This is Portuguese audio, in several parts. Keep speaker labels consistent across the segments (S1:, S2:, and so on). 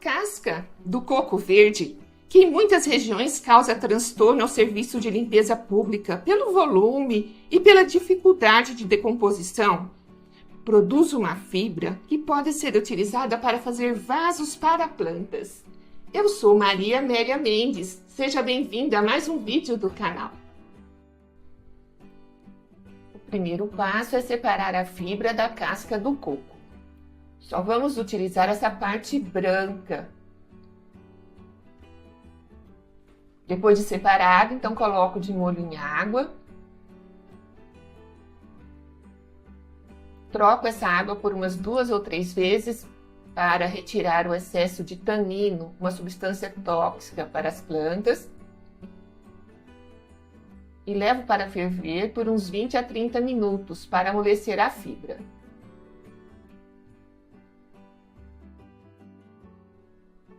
S1: casca do coco verde, que em muitas regiões causa transtorno ao serviço de limpeza pública pelo volume e pela dificuldade de decomposição, produz uma fibra que pode ser utilizada para fazer vasos para plantas. Eu sou Maria Amélia Mendes, seja bem-vinda a mais um vídeo do canal. O primeiro passo é separar a fibra da casca do coco. Só vamos utilizar essa parte branca. Depois de separado, então coloco de molho em água. Troco essa água por umas 2 ou 3 vezes para retirar o excesso de tanino, uma substância tóxica para as plantas. E levo para ferver por uns 20 a 30 minutos para amolecer a fibra.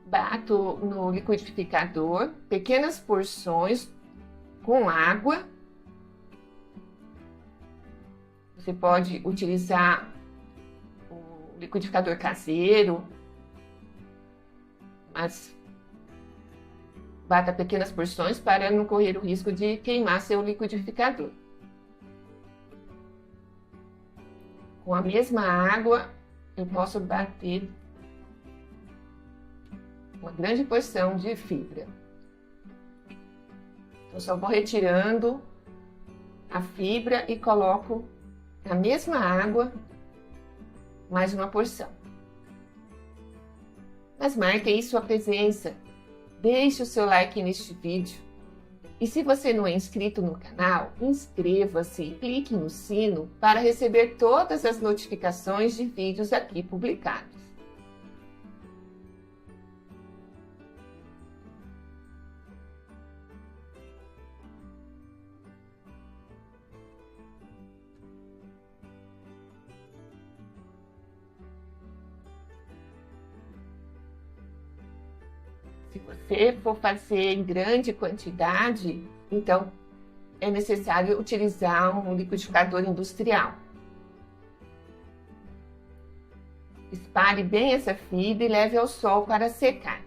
S1: Bato no liquidificador pequenas porções com água. Você pode utilizar o liquidificador caseiro, mas bata pequenas porções para não correr o risco de queimar seu liquidificador. Com a mesma água, eu posso bater uma grande porção de fibra. Então, só vou retirando a fibra e coloco na mesma água mais uma porção. Mas marque aí sua presença, deixe o seu like neste vídeo. E se você não é inscrito no canal, inscreva-se e clique no sino para receber todas as notificações de vídeos aqui publicados. Se você for fazer em grande quantidade, então é necessário utilizar um liquidificador industrial. Espalhe bem essa fibra e leve ao sol para secar.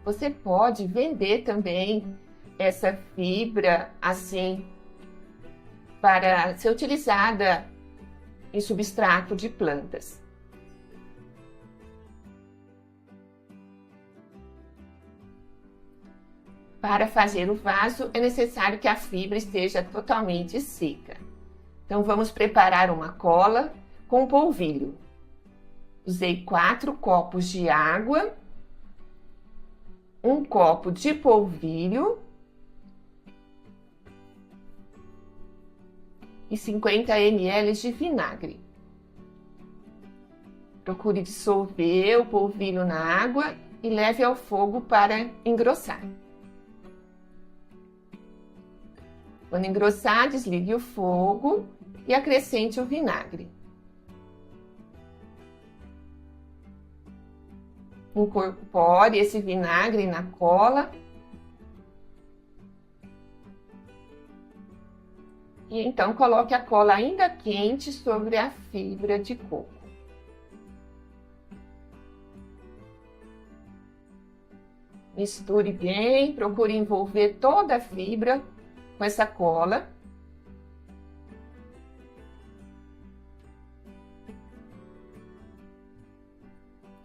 S1: Você pode vender também essa fibra assim para ser utilizada em substrato de plantas. Para fazer o vaso é necessário que a fibra esteja totalmente seca. Então vamos preparar uma cola com polvilho. Usei 4 copos de água, 1 copo de polvilho e 50 ml de vinagre. Procure dissolver o polvilho na água e leve ao fogo para engrossar. Quando engrossar, desligue o fogo e acrescente o vinagre. Incorpore esse vinagre na cola e então coloque a cola ainda quente sobre a fibra de coco. Misture bem, procure envolver toda a fibra com essa cola.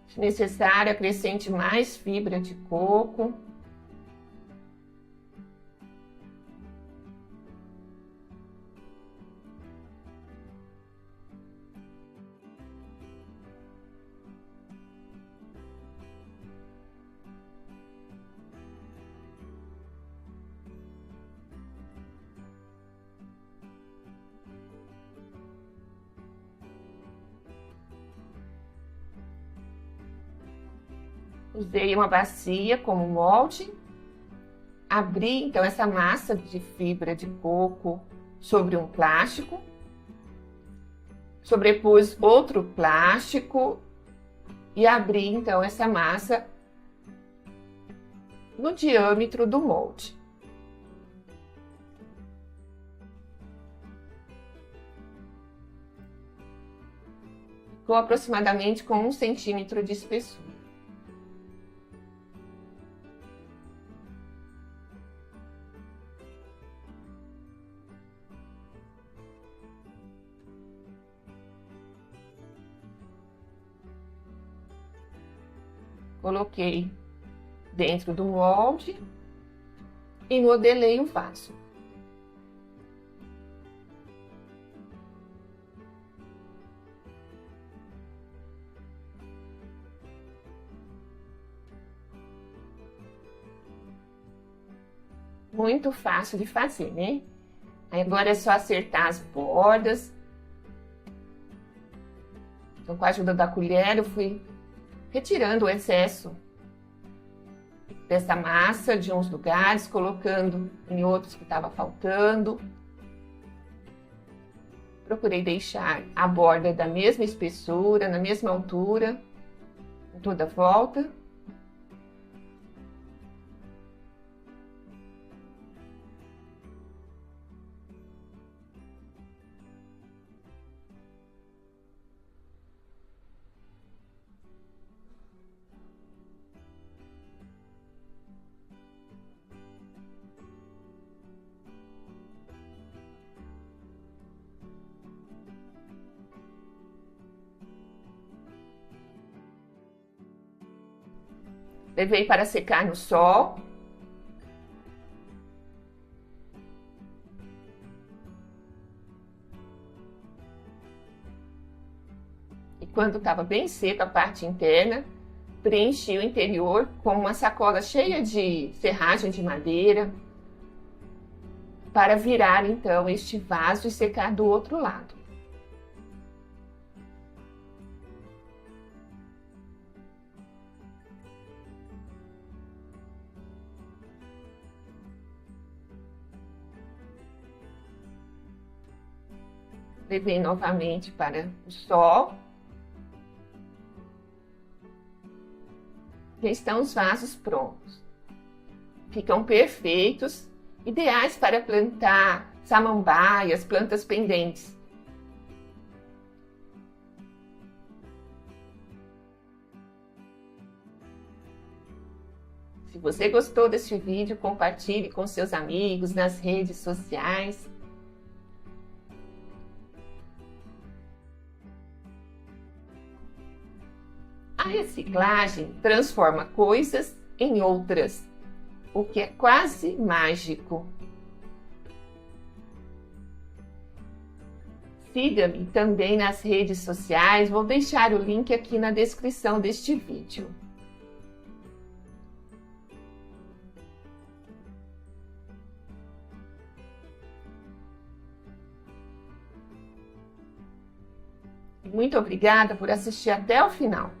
S1: Se necessário, acrescente mais fibra de coco. Usei uma bacia como molde. Abri então essa massa de fibra de coco sobre um plástico. Sobrepus outro plástico e abri então essa massa no diâmetro do molde. Ficou aproximadamente com 1 centímetro de espessura. Coloquei dentro do molde e modelei o vaso. Muito fácil de fazer, né? Agora é só acertar as bordas. Então, com a ajuda da colher, eu fui retirando o excesso dessa massa de uns lugares, colocando em outros que estava faltando. Procurei deixar a borda da mesma espessura, na mesma altura, em toda a volta. Levei para secar no sol. E quando estava bem seca a parte interna, preenchi o interior com uma sacola cheia de serragem de madeira para virar então este vaso e secar do outro lado. Levei novamente para o sol. Já estão os vasos prontos. Ficam perfeitos, ideais para plantar samambaias, plantas pendentes. Se você gostou deste vídeo, compartilhe com seus amigos nas redes sociais. A reciclagem transforma coisas em outras, o que é quase mágico. Siga-me também nas redes sociais, vou deixar o link aqui na descrição deste vídeo. Muito obrigada por assistir até o final.